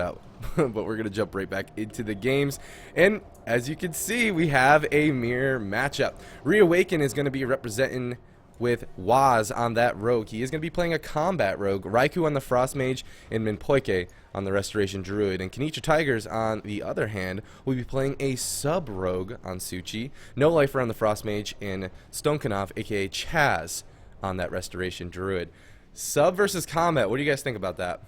out. But we're going to jump right back into the games. And as you can see, we have a mirror matchup. Reawakened is going to be representing with Waz on that rogue. He is going to be playing a combat rogue, Raikou on the Frost Mage, and Minpoike on the Restoration Druid. And Kenitra Tigers, on the other hand, will be playing a sub rogue on Suchi, No Lifer on the Frost Mage, and Stonekanov, aka Chaz, on that Restoration Druid. Sub versus combat, what do you guys think about that?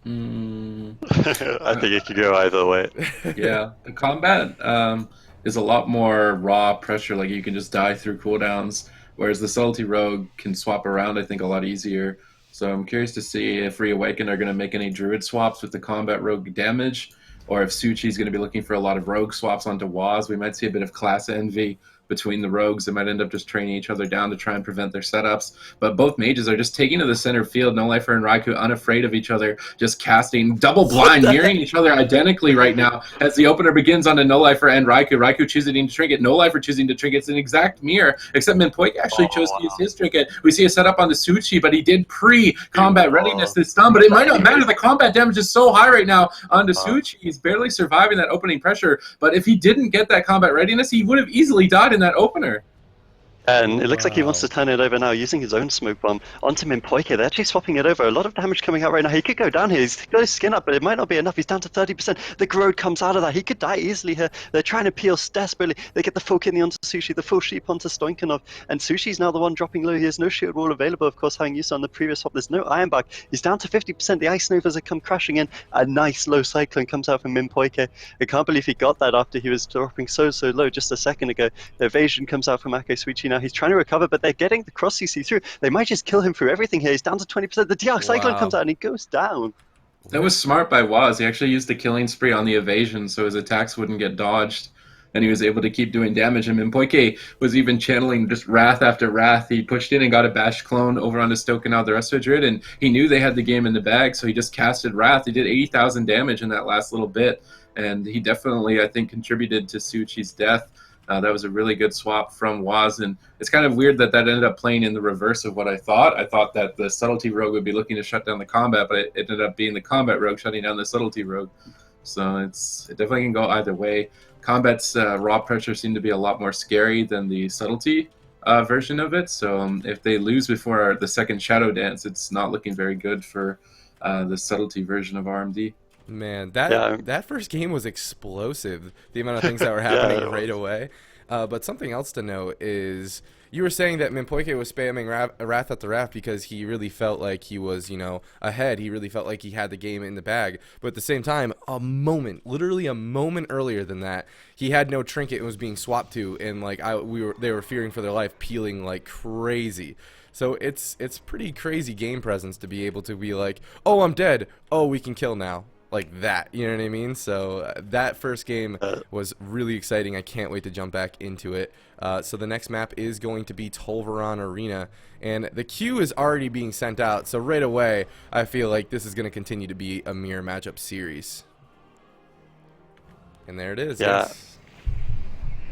I think it could go either way. Yeah, the combat is a lot more raw pressure, like you can just die through cooldowns, whereas the Subtlety Rogue can swap around, I think, a lot easier. So I'm curious to see if Reawakened are going to make any Druid swaps with the combat rogue damage, or if Suchi's going to be looking for a lot of rogue swaps onto Waz. We might see a bit of class envy between the rogues. They might end up just training each other down to try and prevent their setups. But both mages are just taking to the center field. No Lifer and Raikou unafraid of each other, just casting double blind, mirroring each other identically right now as the opener begins on a No Lifer and Raikou. Raikou choosing to trinket, No Lifer choosing to trinket. It's an exact mirror, except Minpoike actually chose to use his trinket. We see a setup on the Suchi, but he did pre-combat readiness this stun, but it might not matter. The combat damage is so high right now on the Suchi. He's barely surviving that opening pressure, but if he didn't get that combat readiness, he would have easily died in that opener. And it looks like he wants to turn it over now using his own smoke bomb onto Minpoike. They're actually swapping it over. A lot of damage coming out right now. He could go down here. He's got his skin up, but it might not be enough. He's down to 30%. The Grode comes out of that. He could die easily here. They're trying to peel desperately. They get the full kidney onto Sushi, the full sheep onto Stoinkhanov. And Sushi's now the one dropping low. He has no shield wall available, of course, having used on the previous swap. There's no Iron Bark. He's down to 50%. The Ice Novas have come crashing in. A nice low cyclone comes out from Minpoike. I can't believe he got that after he was dropping so low just a second ago. The evasion comes out from Akasuichi now. He's trying to recover, but they're getting the cross CC through. They might just kill him through everything here. He's down to 20%. The DR Cyclone comes out and he goes down. That was smart by Waz. He actually used the killing spree on the evasion so his attacks wouldn't get dodged, and he was able to keep doing damage. And Minpoike was even channeling just wrath after wrath. He pushed in and got a bash clone over onto Stokenov, the rest of the Druid, and he knew they had the game in the bag, so he just casted wrath. He did 80,000 damage in that last little bit, and he definitely, I think, contributed to Suchi's death. That was a really good swap from Waz, and it's kind of weird that that ended up playing in the reverse of what I thought. I thought that the Subtlety Rogue would be looking to shut down the combat, but it ended up being the combat rogue shutting down the Subtlety Rogue. So it definitely can go either way. Combat's raw pressure seemed to be a lot more scary than the Subtlety version of it, so if they lose before the second Shadow Dance, it's not looking very good for the Subtlety version of RMD. Man, that first game was explosive, the amount of things that were happening right away. But something else to note is you were saying that Minpoike was spamming Wrath after Wrath because he really felt like he was, ahead. He really felt like he had the game in the bag. But at the same time, literally a moment earlier than that, he had no trinket and was being swapped to, and they were fearing for their life, peeling like crazy. So it's pretty crazy game presence to be able to be like, oh, I'm dead. Oh, we can kill now. Like that, you know what I mean? So that first game was really exciting. I can't wait to jump back into it. So the next map is going to be Tolvaron Arena, and the queue is already being sent out. So right away, I feel like this is going to continue to be a mirror matchup series. And there it is. Yeah,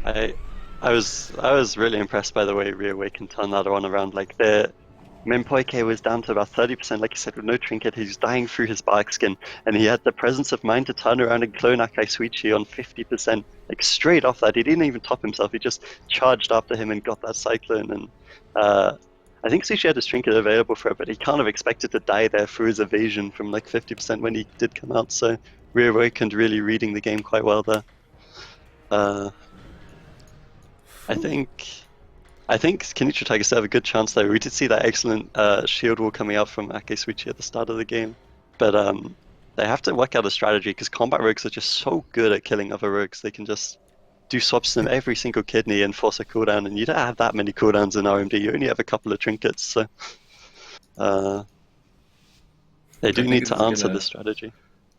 yes. I was really impressed by the way Reawakened turned that one around. Like Minpoike was down to about 30%, like you said, with no trinket. He's dying through his bark skin, and he had the presence of mind to turn around and clone Akasuichi on 50%, like straight off that. He didn't even top himself. He just charged after him and got that cyclone. And I think Sushi had his trinket available for it, but he kind of expected to die there through his evasion from like 50% when he did come out. So Reawakened really reading the game quite well there. I think Kenitra Tigers have a good chance there. We did see that excellent shield wall coming out from Akasuichi at the start of the game. But they have to work out a strategy because combat rogues are just so good at killing other rogues. They can just do swaps to them every single kidney and force a cooldown. And you don't have that many cooldowns in RMD. You only have a couple of trinkets. So they do need to answer the strategy.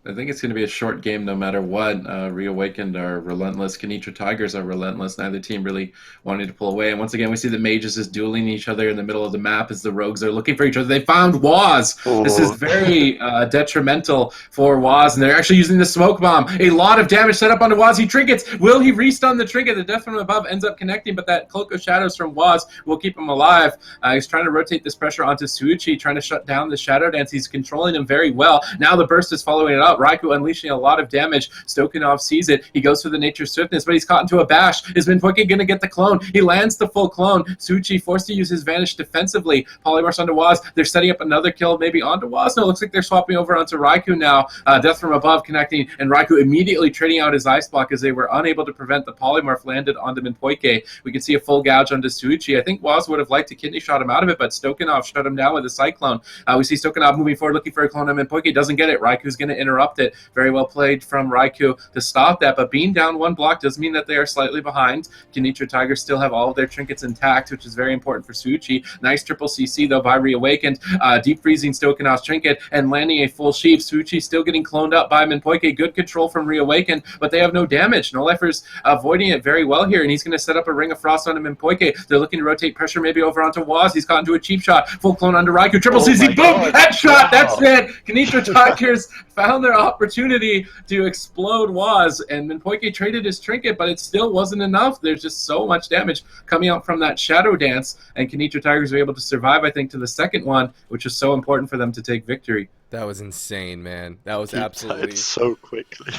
I think it's going to be a short game no matter what. Reawakened are relentless. Kenitra Tigers are relentless. Neither team really wanting to pull away. And once again, we see the mages just dueling each other in the middle of the map as the rogues are looking for each other. They found Waz. Oh. This is very detrimental for Waz, and they're actually using the smoke bomb. A lot of damage set up onto Waz. He trinkets. Will he restun the trinket? The death from above ends up connecting, but that cloak of shadows from Waz will keep him alive. He's trying to rotate this pressure onto Suichi, trying to shut down the shadow dance. He's controlling him very well. Now the burst is following it up. up. Raikou unleashing a lot of damage. Stokanov sees it. He goes for the Nature Swiftness, but he's caught into a bash. Is Minpoike going to get the clone? He lands the full clone. Suchi forced to use his Vanish defensively. Polymorphs onto Waz. They're setting up another kill maybe onto Waz. No, it looks like they're swapping over onto Raikou now. Death from above connecting, and Raikou immediately trading out his Ice Block as they were unable to prevent the Polymorph landed onto Minpoike. We can see a full gouge onto Suchi. I think Waz would have liked to kidney shot him out of it, but Stokanov shut him down with a Cyclone. We see Stokanov moving forward, looking for a clone on Minpoike. Doesn't get it. Raikou's going to interrupt it. Very well played from Raikou to stop that, but being down one block does mean that they are slightly behind. Kenitra Tigers still have all of their trinkets intact, which is very important for Suchi. Nice triple CC, though, by Reawakened. Deep freezing Stokanov's trinket and landing a full sheep. Suchi still getting cloned up by Minpoike. Good control from Reawakened, but they have no damage. No Lifer's avoiding it very well here, and he's going to set up a Ring of Frost onto Minpoike. They're looking to rotate pressure maybe over onto Waz. He's caught into a cheap shot. Full clone onto Raikou. Triple CC, boom! God. Headshot! Wow. That's it! Kenitra Tigers found their opportunity to explode Waz, and Minpoike traded his trinket, but it still wasn't enough. There's just so much damage coming out from that Shadow Dance, and Kenitra Tigers were able to survive, I think, to the second one, which was so important for them to take victory. That was insane, man. That was He absolutely died so quickly.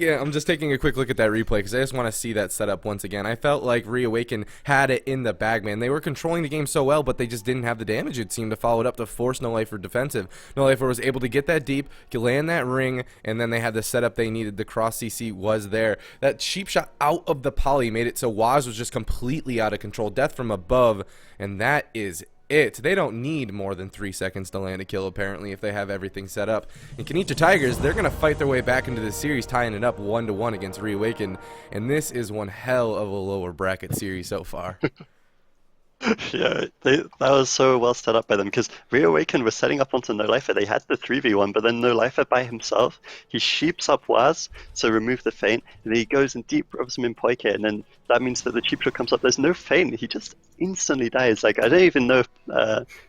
I'm just taking a quick look at that replay because I just want to see that setup once again. I felt like Reawakened had it in the bag, man. They were controlling the game so well, but they just didn't have the damage, it seemed, to follow it up to force No Lifer defensive. No Lifer was able to get that deep, land that ring, and then they had the setup they needed. The cross CC was there. That cheap shot out of the poly made it so Waz was just completely out of control. Death from above, and that is it. They don't need more than 3 seconds to land a kill, apparently, if they have everything set up. And Kenitra Tigers, they're going to fight their way back into the series, tying it up 1-1 against Reawakened. And this is one hell of a lower bracket series so far. Yeah, that was so well set up by them, because Reawakened was setting up onto No Lifer. They had the 3v1, but then No Lifer by himself, he sheeps up Waz, so remove the feint, and then he goes and deep robs Minpoike, and then that means that the cheap shot comes up. There's no feint, he just instantly dies. Like, I don't even know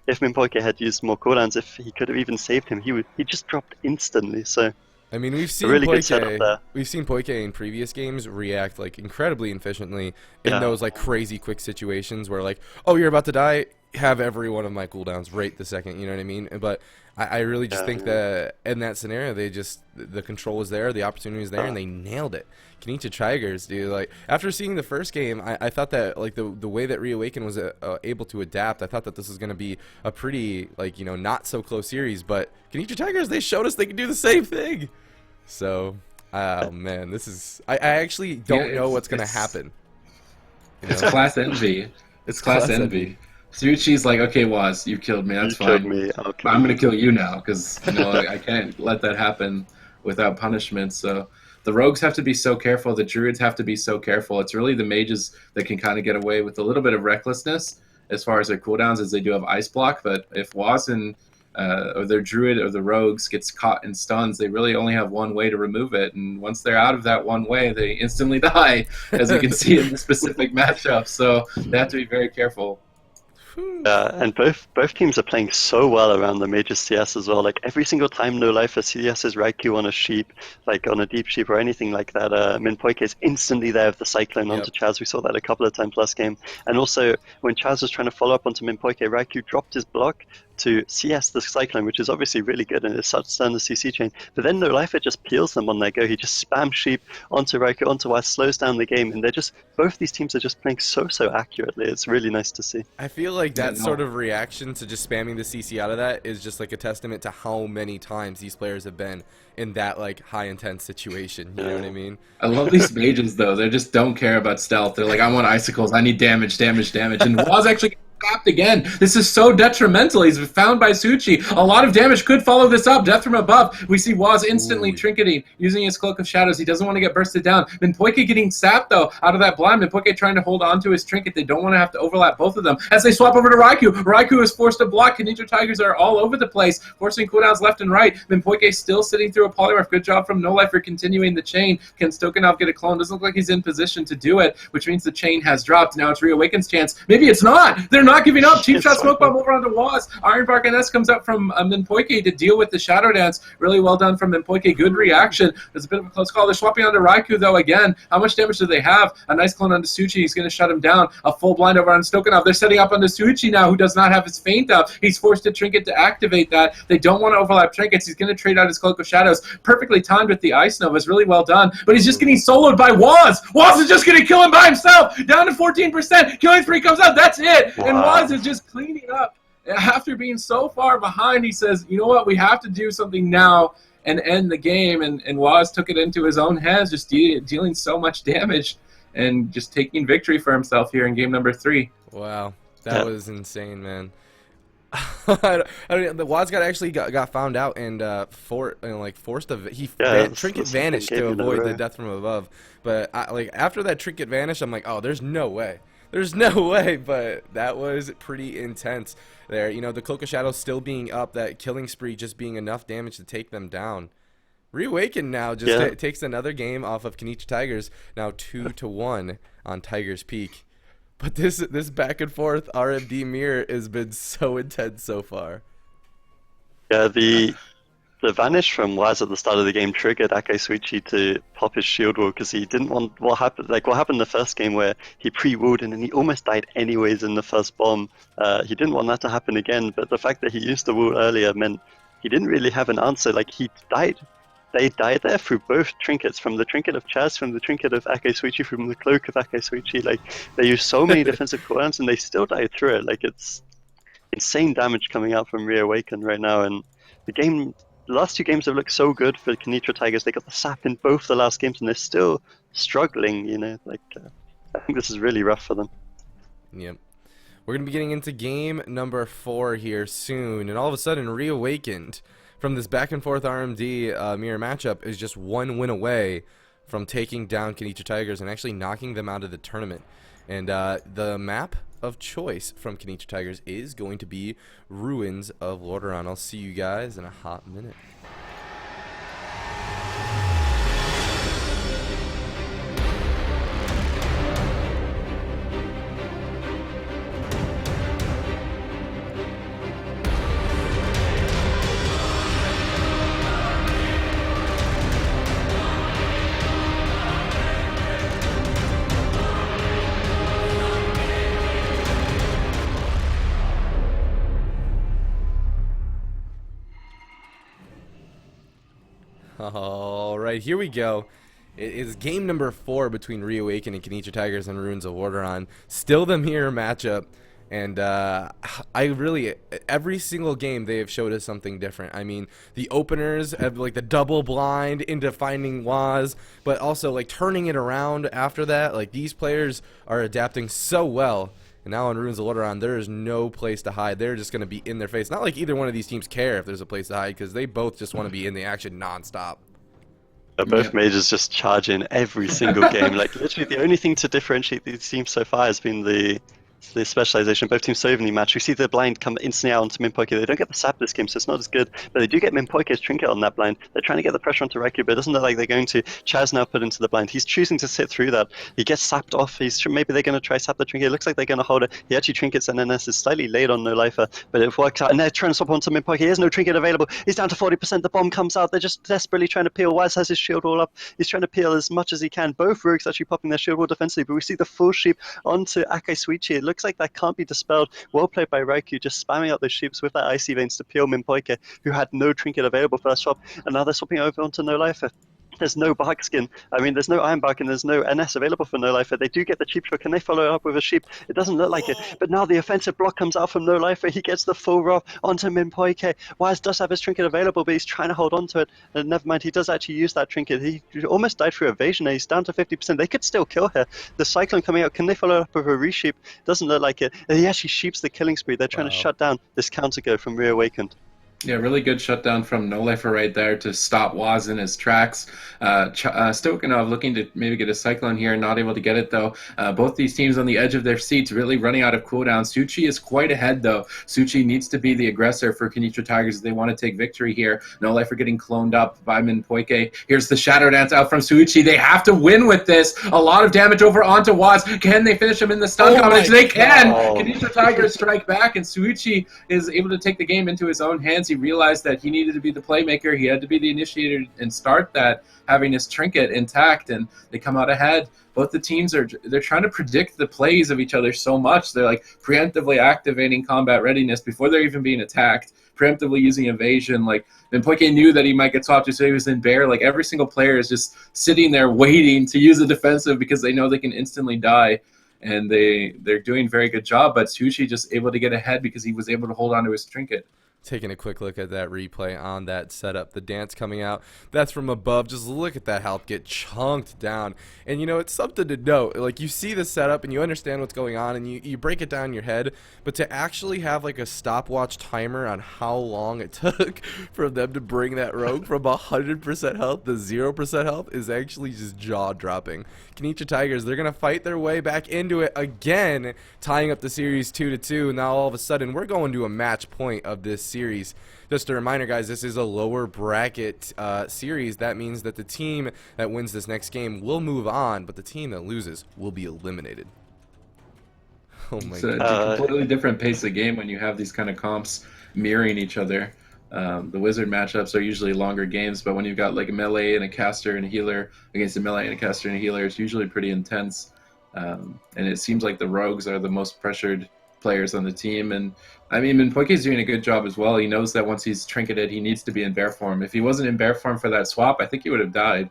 if Minpoike had used more cooldowns, if he could have even saved him. He just dropped instantly, so... I mean, we've seen really good setup there. We've seen Poike in previous games react like incredibly efficiently in those like crazy quick situations where like, oh, you're about to die, have every one of my cooldowns right the second, you know what I mean? But I really just think that in that scenario, the control is there, the opportunity is there, and they nailed it. Kenitra Tigers, dude, like after seeing the first game, I thought that like the way that Reawakened was able to adapt, I thought that this was going to be a pretty like, you know, not so close series, but Kenitra Tigers, they showed us they could do the same thing. So, oh man, this is I actually don't know what's going to happen. You know? It's class envy. It's class envy. Suchi's like, okay, Waz, you killed me. That's fine. Me. I'm gonna kill you now because you know I can't let that happen without punishment. So the rogues have to be so careful. The druids have to be so careful. It's really the mages that can kind of get away with a little bit of recklessness as far as their cooldowns, as they do have ice block. But if Waz and or their druid or the rogues gets caught in stuns, they really only have one way to remove it, and once they're out of that one way, they instantly die, as you can see in the specific matchup. So they have to be very careful. And both teams are playing so well around the major CS as well. Like every single time No Lifer CS's Raikou on a sheep, like on a deep sheep or anything like that, Minpoike is instantly there with the Cyclone onto Chaz. We saw that a couple of times last game. And also when Chaz was trying to follow up onto Minpoike, Raikou dropped his block to CS the Cyclone, which is obviously really good, and it starts down the CC chain. But then No Lifer just peels them on their go. He just spams sheep onto Raikou, onto Waz, slows down the game, and both these teams are just playing so accurately. It's really nice to see. I feel like that sort of reaction to just spamming the CC out of that is just like a testament to how many times these players have been in that like high intense situation. You know what I mean? I love these mages though. They just don't care about stealth. They're like, I want icicles. I need damage. And Waz actually trapped again. This is so detrimental. He's found by Suchi. A lot of damage could follow this up. Death from above. We see Waz instantly trinketing, using his Cloak of Shadows. He doesn't want to get bursted down. Minpoike getting sapped, though, out of that blind. Minpoike trying to hold on to his trinket. They don't want to have to overlap both of them. As they swap over to Raikou, Raikou is forced to block. Kenitra Tigers are all over the place, forcing cooldowns left and right. Minpoike still sitting through a polymorph. Good job from No Lifer continuing the chain. Can Stokanov get a clone? Doesn't look like he's in position to do it, which means the chain has dropped. Now it's Reawakened's chance. Maybe it's not. They're not not giving up. Cheap shot Yes, smoke bomb over onto Waz. Ironbark NS comes up from Minpoike to deal with the Shadow Dance. Really well done from Minpoike. Good reaction. There's a bit of a close call. They're swapping onto Raikou, though, again. How much damage do they have? A nice clone onto Suchi. He's going to shut him down. A full blind over on Stokanov. They're setting up onto Suchi now, who does not have his feint up. He's forced to trinket to activate that. They don't want to overlap trinkets. He's going to trade out his Cloak of Shadows. Perfectly timed with the Ice Nova. It's really well done. But he's just getting soloed by Waz. Waz is just going to kill him by himself. Down to 14%. Killing spree comes out. That's it. Wow. And Waz is just cleaning up. After being so far behind, he says, you know what? We have to do something now and end the game. And Waz took it into his own hands, just dealing so much damage and just taking victory for himself here in game number 3. Wow. That was insane, man. I don't, the Waz actually got found out and forced to trinket vanished to avoid the death from above. But after that trinket vanished, I'm like, oh, there's no way. There's no way, but that was pretty intense there. You know, the Cloak of Shadow still being up, that killing spree just being enough damage to take them down. Reawakened now just takes another game off of Kenitra Tigers, now 2-1 on Tigers Peak. But this back and forth RMD mirror has been so intense so far. Yeah, the vanish from Waz at the start of the game triggered Akasuichi to pop his shield wall because he didn't want what happened in the first game where he pre-walled and then he almost died anyways in the first bomb. He didn't want that to happen again, but the fact that he used the wall earlier meant he didn't really have an answer. Like, he died. They died there through both trinkets, from the trinket of Chaz, from the trinket of Akasuichi, from the cloak of Akasuichi. Like, they used so many defensive cooldowns and they still died through it. Like, it's insane damage coming out from Reawakened right now. And the last 2 games have looked so good for Kenitra Tigers. They got the sap in both the last games and they're still struggling, you know. Like, I think this is really rough for them. Yep. We're going to be getting into game number 4 here soon. And all of a sudden, Reawakened, from this back and forth RMD mirror matchup, is just 1 win away from taking down Kenitra Tigers and actually knocking them out of the tournament. And the map of choice from Kenitra Tigers is going to be Ruins of Lordaeron. I'll see you guys in a hot minute. Alright, here we go. It is game number 4 between Reawakened and Kenitra Tigers and Ruins of Lordaeron. Still the mirror matchup. And every single game they have showed us something different. I mean, the openers have like the double blind into finding Waz, but also like turning it around after that. Like, these players are adapting so well. And now on Ruins of Lordaeron, there is no place to hide. They're just going to be in their face. Not like either one of these teams care if there's a place to hide, because they both just want to be in the action nonstop. Both majors just charging every single game. Like, literally the only thing to differentiate these teams so far has been the specialization. Both teams so evenly matched. We see the blind come instantly out onto Minpoike. They don't get the sap this game, so it's not as good, but they do get Minpoike's trinket on that blind. They're trying to get the pressure onto Raikou, but it doesn't look like they're going to. Chaz now put into the blind. He's choosing to sit through that. He gets sapped off. Maybe they're going to try sap the trinket. It looks like they're going to hold it. He actually trinkets and NS is slightly late on No Lifer, but it works out. And they're trying to swap onto Minpoike. He has no trinket available. He's down to 40%. The bomb comes out. They're just desperately trying to peel. Waz has his shield all up. He's trying to peel as much as he can. Both rogues actually popping their shield wall defensively, but we see the full sheep onto Akasuichi. It looks like that can't be dispelled. Well played by Raikou, just spamming out those sheeps with that icy veins to peel Minpoike, who had no trinket available for that swap, and now they're swapping over onto No Lifer. There's no bark skin. I mean, there's no iron bark and there's no NS available for No Lifer. They do get the cheap shot. Can they follow it up with a sheep? It doesn't look like it. But now the offensive block comes out from No Lifer. He gets the full rough onto Minpoike. Waz does have his trinket available, but he's trying to hold on to it. And never mind, he does actually use that trinket. He almost died through evasion. He's down to 50%. They could still kill her. The Cyclone coming out. Can they follow it up with a resheep? Doesn't look like it. And he actually sheeps the killing spree. They're trying to shut down this counter go from Reawakened. Yeah, really good shutdown from No Lifer right there to stop Waz in his tracks. Stokanov looking to maybe get a Cyclone here, not able to get it though. Both these teams on the edge of their seats, really running out of cooldowns. Suchi is quite ahead though. Suchi needs to be the aggressor for Kenitra Tigers if they want to take victory here. No Lifer getting cloned up by Minpoike. Here's the Shadow Dance out from Suchi. They have to win with this. A lot of damage over onto Waz. Can they finish him in the stun combination? They can! Kenitra Tigers strike back, and Suchi is able to take the game into his own hands. He realized that he needed to be the playmaker. He had to be the initiator and start that, having his trinket intact, and they come out ahead. Both the teams they're trying to predict the plays of each other so much. They're like preemptively activating combat readiness before they're even being attacked, preemptively using evasion. Like Minpoike knew that he might get swapped to, so he was in bear. Like every single player is just sitting there waiting to use a defensive because they know they can instantly die. And they're doing a very good job, but Sushi just able to get ahead because he was able to hold on to his trinket. Taking a quick look at that replay on that setup, the dance coming out, that's from above. Just look at that health get chunked down. And you know, it's something to note. Like, you see the setup and you understand what's going on and you break it down in your head, but to actually have like a stopwatch timer on how long it took for them to bring that rogue from 100% health to 0% health is actually just jaw-dropping. Kenitra Tigers, they're going to fight their way back into it again, tying up the series 2-2. Now all of a sudden we're going to a match point of this series. Just a reminder, guys, this is a lower bracket series. That means that the team that wins this next game will move on, but the team that loses will be eliminated. Oh my god. It's a completely different pace of game when you have these kind of comps mirroring each other. The wizard matchups are usually longer games, but when you've got like a melee and a caster and a healer against a melee and a caster and a healer, it's usually pretty intense. And it seems like the rogues are the most pressured players on the team. And I mean, Minpoike's doing a good job as well. He knows that once he's trinketed, he needs to be in bear form. If he wasn't in bear form for that swap, I think he would have died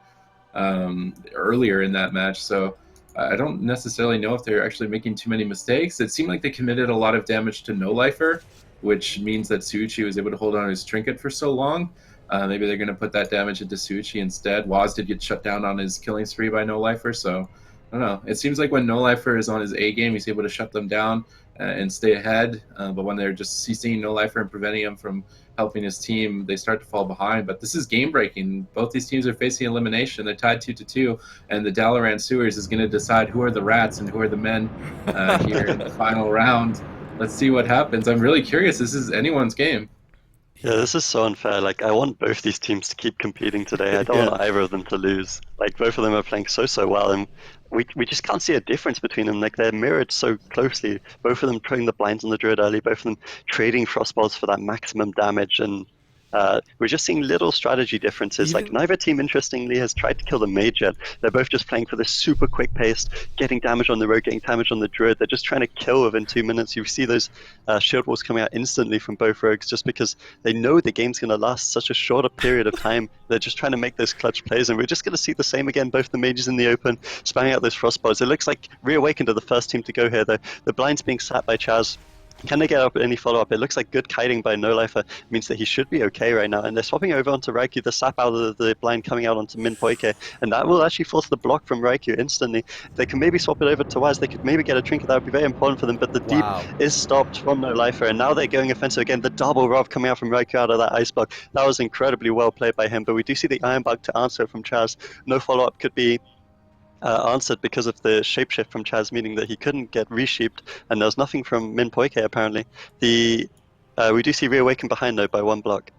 earlier in that match. So I don't necessarily know if they're actually making too many mistakes. It seemed like they committed a lot of damage to No Lifer, which means that Suchi was able to hold on to his trinket for so long. Maybe they're going to put that damage into Suchi instead. Waz did get shut down on his killing spree by No Lifer, so I don't know. It seems like when No Lifer is on his A game, he's able to shut them down and stay ahead. But when they're just CCing No Lifer and preventing him from helping his team, they start to fall behind. But this is game breaking. Both these teams are facing elimination. They're tied 2-2, and the Dalaran Sewers is going to decide who are the rats and who are the men here in the final round. Let's see what happens. I'm really curious. This is anyone's game. Yeah, this is so unfair. Like, I want both these teams to keep competing today. I don't want either of them to lose. Like, both of them are playing so well, and we just can't see a difference between them. Like, they're mirrored so closely. Both of them throwing the blinds on the Druid early, both of them trading frostballs for that maximum damage, and we're just seeing little strategy differences. Like, neither team, interestingly, has tried to kill the mage yet. They're both just playing for this super quick pace, getting damage on the rogue, getting damage on the druid. They're just trying to kill within 2 minutes. You see those shield walls coming out instantly from both rogues just because they know the game's going to last such a shorter period of time. They're just trying to make those clutch plays, and we're just going to see the same again. Both the mages in the open, spamming out those frostballs. It looks like Reawakened are the first team to go here, though. The blind's being sat by Chaz. Can they get up any follow-up? It looks like good kiting by No Lifer means that he should be okay right now. And they're swapping over onto Raikou, the sap out of the blind coming out onto Minpoike. And that will actually force the block from Raikou instantly. They can maybe swap it over to Waz. They could maybe get a trinket. That would be very important for them. But the deep is stopped from No Lifer. And now they're going offensive again. The double rob coming out from Raikou out of that ice block. That was incredibly well played by him. But we do see the Iron Bug to answer from Chaz. No follow-up could be answered because of the shapeshift from Chaz, meaning that he couldn't get resheeped, and there was nothing from Minpoike apparently. We do see Reawakened behind though by 1 block.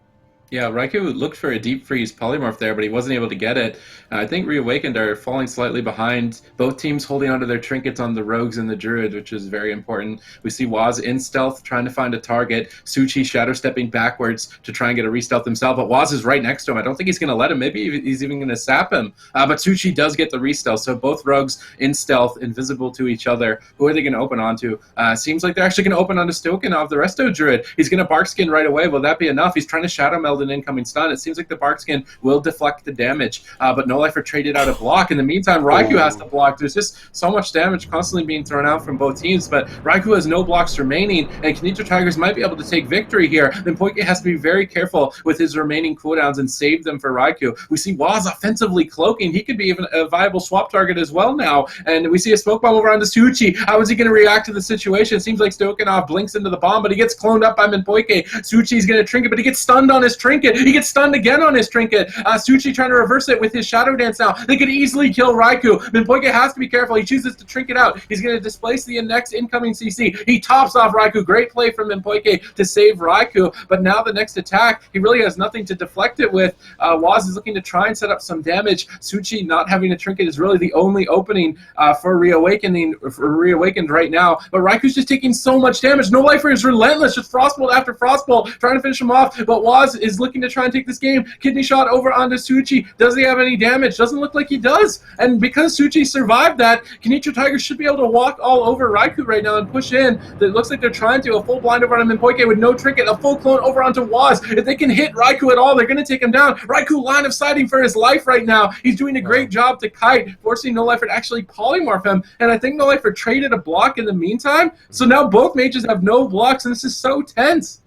Yeah, Raikou looked for a deep freeze polymorph there, but he wasn't able to get it. I think Reawakened are falling slightly behind. Both teams holding onto their trinkets on the rogues and the druid, which is very important. We see Waz in stealth trying to find a target. Suchi shadow stepping backwards to try and get a re-stealth himself, but Waz is right next to him. I don't think he's going to let him. Maybe he's even going to sap him. But Suchi does get the re-stealth, so both rogues in stealth, invisible to each other. Who are they going to open onto? Seems like they're actually going to open onto Stokanov, the resto druid. He's going to barkskin right away. Will that be enough? He's trying to shadow meld an incoming stun. It seems like the Barkskin will deflect the damage, but No Lifer traded out a block. In the meantime, Raikou has to block. There's just so much damage constantly being thrown out from both teams, but Raikou has no blocks remaining, and Kenitra Tigers might be able to take victory here. Then Poike has to be very careful with his remaining cooldowns and save them for Raikou. We see Waz offensively cloaking. He could be even a viable swap target as well now, and we see a smoke bomb over onto Suchi. How is he going to react to the situation? It seems like Stokanov blinks into the bomb, but he gets cloned up by Minpoike. Suchi's going to trinket, but he gets stunned on his trinket. He gets stunned again on his trinket. Suchi trying to reverse it with his Shadow Dance now. They could easily kill Raikou. Minpoike has to be careful. He chooses to trinket out. He's going to displace the next incoming CC. He tops off Raikou. Great play from Minpoike to save Raikou, but now the next attack, he really has nothing to deflect it with. Waz is looking to try and set up some damage. Suchi not having a trinket is really the only opening for Reawakened right now, but Raikou's just taking so much damage. No Lifer is relentless, just Frostbolt after Frostbolt, trying to finish him off, but Waz is looking to try and take this game. Kidney shot over onto Suchi. Does he have any damage? Doesn't look like he does, and because Suchi survived that, Kenitra Tigers should be able to walk all over Raikou right now and push in. It looks like they're trying to. A full blind over on Minpoike with no trinket, a full clone over onto Waz. If they can hit Raikou at all, they're going to take him down. Raikou line of sighting for his life right now. He's doing a great job to kite, forcing No Lifer to actually polymorph him, and I think No Lifer traded a block in the meantime, so now both mages have no blocks, and this is so tense.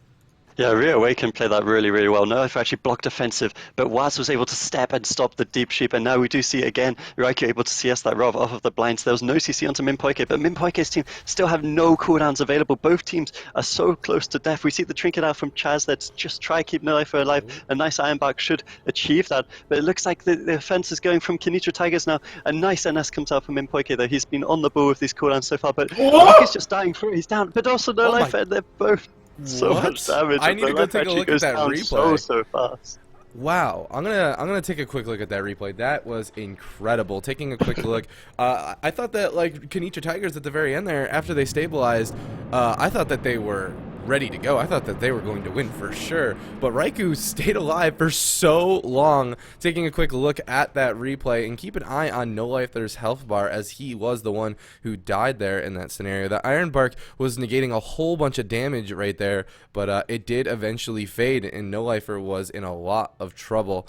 Yeah, Reawakened played that really, really well. No Lifer actually blocked offensive, but Waz was able to step and stop the deep sheep, and now we do see again Raikou able to CS that Rov off of the blinds. There was no CC onto Minpoike, but Minpoike's team still have no cooldowns available. Both teams are so close to death. We see the trinket out from Chaz that's just try to keep No Lifer alive. A nice Iron Bark should achieve that, but it looks like the offense is going from Kenitra Tigers now. A nice NS comes out from Minpoike though. He's been on the ball with these cooldowns so far, but Raikou's just dying through. He's down, but also No Lifer, they're both so much damage. I need to go take a look at that replay. So fast. Wow, I'm gonna take a quick look at that replay. That was incredible. Taking a quick look, I thought that like Kenitra Tigers at the very end there, after they stabilized, I thought that they were ready to go. I thought that they were going to win for sure, but Raikou stayed alive for so long. Taking a quick look at that replay, and keep an eye on No Lifer's health bar, as he was the one who died there in that scenario. The Iron Bark was negating a whole bunch of damage right there, but it did eventually fade, and No Lifer was in a lot of trouble.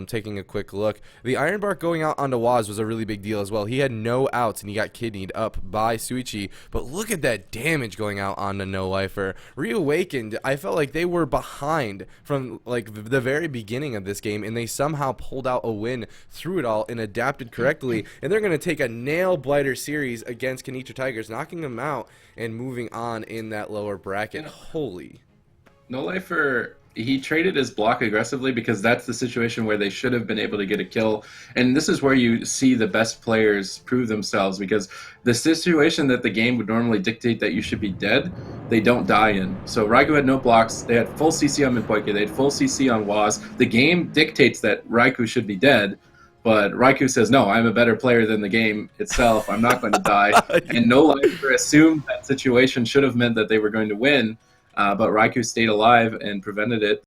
Taking a quick look, the Iron Bark going out onto Waz was a really big deal as well. He had no outs and he got kidneyed up by Suichi, but look at that damage going out onto No Lifer. Reawakened, I felt like they were behind from like the very beginning of this game, and they somehow pulled out a win through it all and adapted correctly, and they're going to take a nail biter series against Kenitra Tigers, knocking them out and moving on in that lower bracket. Holy. No Lifer, he traded his block aggressively because that's the situation where they should have been able to get a kill. And this is where you see the best players prove themselves, because the situation that the game would normally dictate that you should be dead, they don't die in. So Raikou had no blocks. They had full CC on Minpoike. They had full CC on Waz. The game dictates that Raikou should be dead. But Raikou says, no, I'm a better player than the game itself. I'm not going to die. And No Lifer assumed that situation should have meant that they were going to win. But Raikou stayed alive and prevented it.